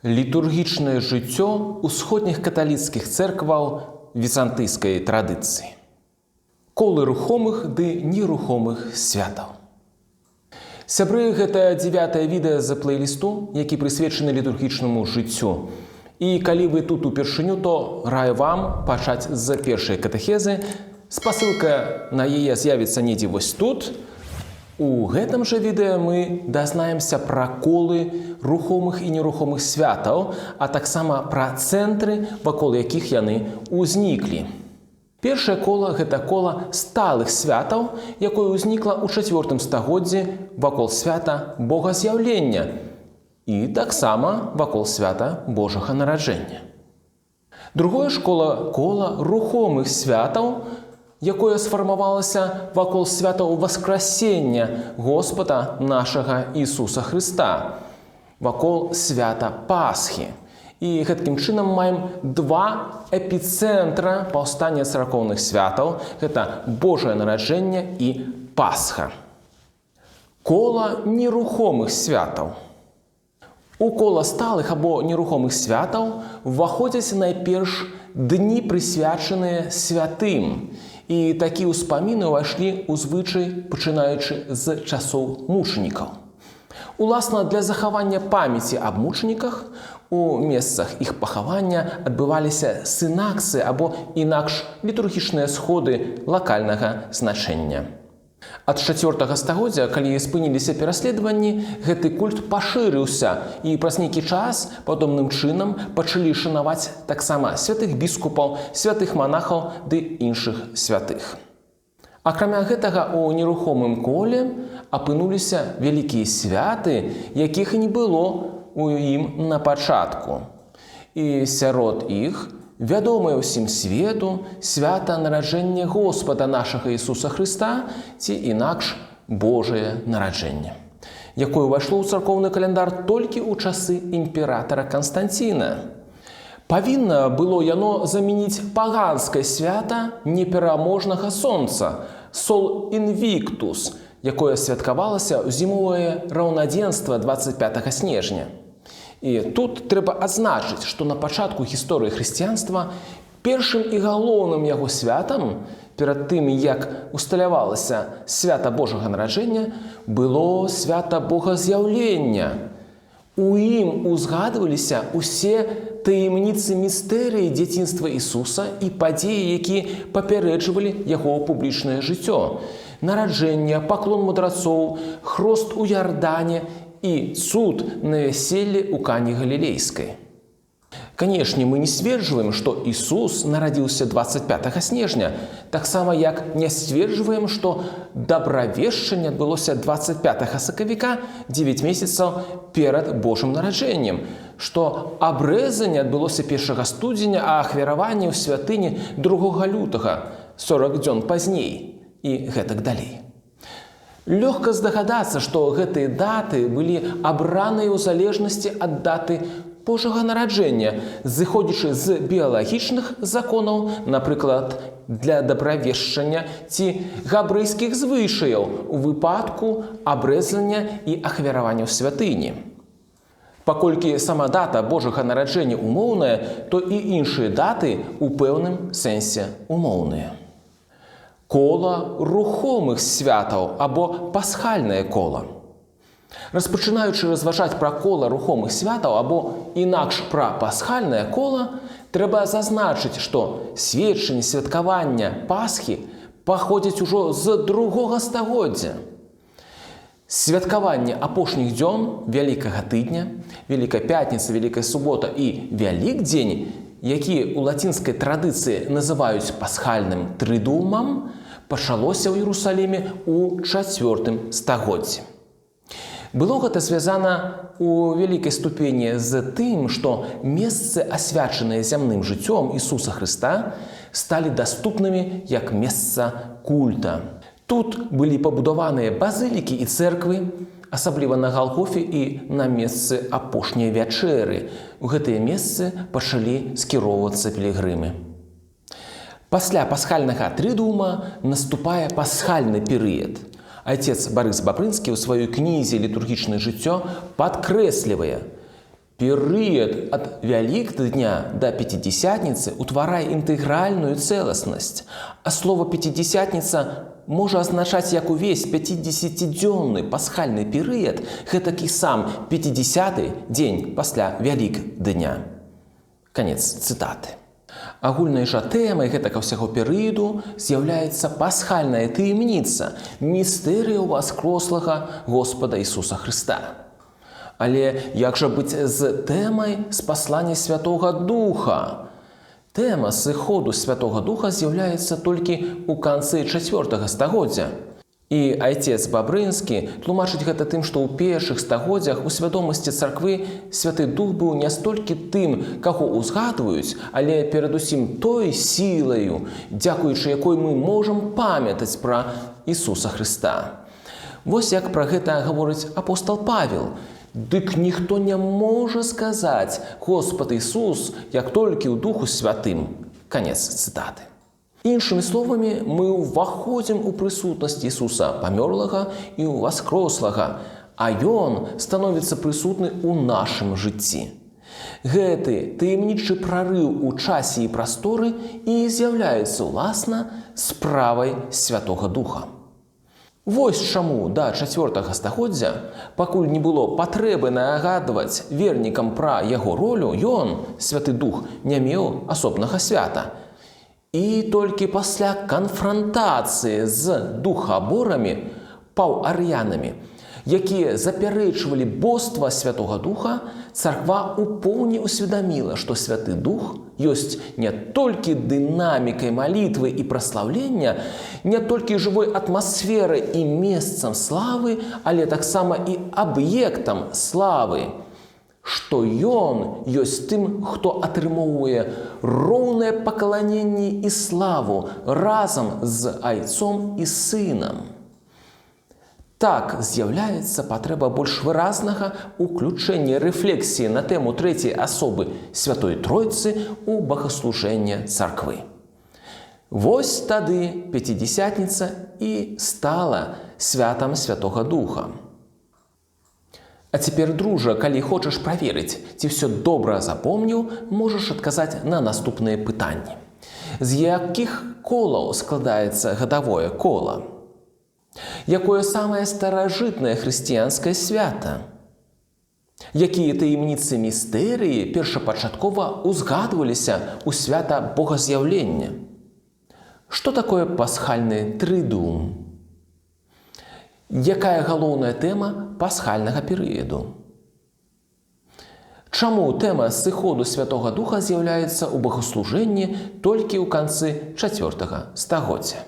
Літургічнае жыццё ўсходніх каталіцкіх цэркваў візантыйскай традыцыі. Колы рухомых ды нерухомых святаў. Сябры, гэта 9-е відэа з плейлісту, які прысвечаны літургічнаму жыццю. І калі вы тут упершыню, то раю вам пачаць з першай катэхезы. Спасылка на яе з'явіцца недзе вось тут. У гэтым жа відэа мы дазнаемся пра колы рухомых і нерухомых святаў, а таксама пра цэнтры, вакол якіх яны ўзніклі. Першае кола – гэта кола сталых святаў, якое ўзнікла ў 4 стагоддзі вакол свята Богаз'яўлення і таксама вакол свята Божага нараджэння. Другое ж кола рухомых святаў, якое сфармавалася вакол святаў Васкрасення Господа нашага Ісуса Хрыста, вакол свята Пасхі. І гэткім чынам маем два эпіцэнтра паўстання царкоўных святаў – гэта Божае нараджэнне і Пасха. Кола нерухомых святаў. У кола сталых або нерухомых святаў ўваходзяць найперш дні, прысвячаныя святым. І такія ўспаміны ўвайшлі ў звычай, пачынаючы з часоў мучанікаў. Уласна, для захавання памяці аб мучаніках у месцах іх пахавання адбываліся сінаксы або інакш літургічныя сходы лакальнага значэння. Ад 4 стагоддзя, калі спыніліся пераследаванні, гэты культ пашырыўся і праз нейкі час падобным чынам пачалі шанаваць таксама святых біскупаў, святых манахаў ды іншых святых. Акрамя гэтага, у нерухомым коле апынуліся вялікія святы, якіх і не было у ім на пачатку. І сярод іх вядомае ўсім свету свята нараджэння Господа нашага Ісуса Хрыста ці інакш Божае нараджэнне, якое ўвайшло ў царкоўны каляндар толькі ў часы імператара Канстанціна. Павінна было яно замяніць паганскае свята непераможнага сонца – Сол Інвіктус, якое святкавалася ў зімовае раўнадзенства 25 снежня. І тут трэба адзначыць, што на пачатку гісторыі хрысціянства першым і галоўным яго святам, перад тым, як усталявалася свята Божага нараджэння, было свята Богаз'яўлення. У ім узгадваліся усе таямніцы містэрыі дзяцінства Ісуса і падзеі, якія папярэджвалі яго публічнае жыццё. Нараджэнне, паклон мудрацоў, хрост у Ярдане і цуд на вяселлі ў Кані Галілейскай. Канешне, мы не сцверджваем, што Ісус нарадзіўся 25 снежня, таксама як не сцверджваем, што дабравешчанне адбылося 25 сакавіка, 9 месяцаў перад Божым нараджэннем, што абрэзанне адбылося 1 студзеня, а ахвяраванне ў святыні 2 лютага, 40 дзён пазней і гэтак далей. Лёгка здагадацца, што гэтыя даты былі абраныя ў залежнасці ад даты Божага нараджэння, зыходзячы з біялагічных законаў, напрыклад, для дабравешчання ці габрэйскіх звычаяў у выпадку абрэзання і ахвяравання ў святыні. Паколькі сама дата Божага нараджэння умоўная, то і іншыя даты у пэўным сэнсе умоўныя. Кола рухомых святаў або пасхальнае кола. Распачынаючы разважаць пра кола рухомых святаў або інакш пра пасхальнае кола, трэба зазначыць, што сведчанні святкавання Пасхі паходзяць ужо з 2 стагоддзя. Святкаванне апошніх дзён Вялікага тыдня, Вялікая пятніца, Вялікая субота і Вялікдзень, які ў лацінскай традыцыі называюць пасхальным трыдумам, пачалося ў Іерусаліме ў 4 стагоддзі. Было гэта звязана у вялікай ступені з тым, што месцы, асвячаныя зямным жыццём Ісуса Хрыста, сталі даступнымі як месца культа. Тут былі пабудаваныя базылікі і цэрквы, асабліва на Галгофе і на месцы апошняй вячэры. У гэтыя месцы пачалі скіроўвацца пілігрымы. Пасля пасхальнага трыдума наступае пасхальны перыяд. Отец Борис Бабрынскі ў сваёй кнізе «Літургічнае жыццё» падкрэслівае: Перыяд ад Вялікдня да Пятидесятніцы ўтварае інтэгральную цэласнасць, а слова «пятидесятніца» можа азначаць як увесь 50-дзённы пасхальны перыяд, гэтакі сам 50-й дзень пасля Вялікдня. Канец цытаты. Агульнай жа тэмай гэтага ўсяго перыяду з'яўляецца пасхальная таямніца, містэрыя ўваскрослага Господа Ісуса Хрыста. Але як жа быць з тэмай спаслання Святога Духа? Тэма сыходу Святога Духа з'яўляецца толькі ў канцы 4 стагоддзя. І айцец Бабрынскі тлумачыць гэта тым, што ў першых стагоддзях у свядомасці царквы Святы Дух быў не столькі тым, каго ўзгадваюць, але перадусім той сілаю, дзякуючы якой мы можам памятаць пра Ісуса Хрыста. Вось як пра гэта гаворыць апостал Павел. Дык ніхто не можа сказаць «Господ Ісус, як толькі ў Духу Святым». Канец цытаты. Іншымі словамі, мы ўваходзім у прысутнасць Ісуса памёрлага і ўваскрослага, а Ён становіцца прысутны ў нашым жыцці. Гэты таямнічы прарыў у часе і прасторы і з'яўляецца, уласна, справай Святога Духа. Вось чаму да 4 стагоддзя, пакуль не было патрэбы нагадваць вернікам пра яго ролю, ён, Святы Дух, не меў асобнага свята. І толькі пасля канфрантацыі з духаборамі, паўар'янамі, якія запярэчвалі боства Святога Духа, царква ў поўні ўсведаміла, што Святы Дух ёсць не толькі дынамікай малітвы і праслаўлення, не толькі жывой атмасферай і месцам славы, але таксама і аб'ектам славы, што Ён ёсць тым, хто атрымоўвае роўнае пакланенне і славу разам з Айцом і Сынам. Так з'яўляецца патрэба больш выразнага ўключэння рэфлексіі на тэму трэцяй асобы Святой Тройцы ў богаслужэнне царквы. Вось тады Пятидесятніца і стала святам Святога Духа. А цяпер, дружа, калі хочаш праверыць, ці ўсё добра запомніў, можаш адказаць на наступныя пытанні. З якіх колаў складаецца гадавое кола? Якое самае старажытнае хрысціянскае свята? Якія таямніцы містэрыі першапачаткова узгадваліся ў свята Богаз'яўлення? Што такое пасхальны трыдум? Якая галоўная тэма пасхальнага перыяду? Чаму тэма сыходу Святога Духа з'яўляецца ў богаслужэнні толькі ў канцы 4 стагоддзя?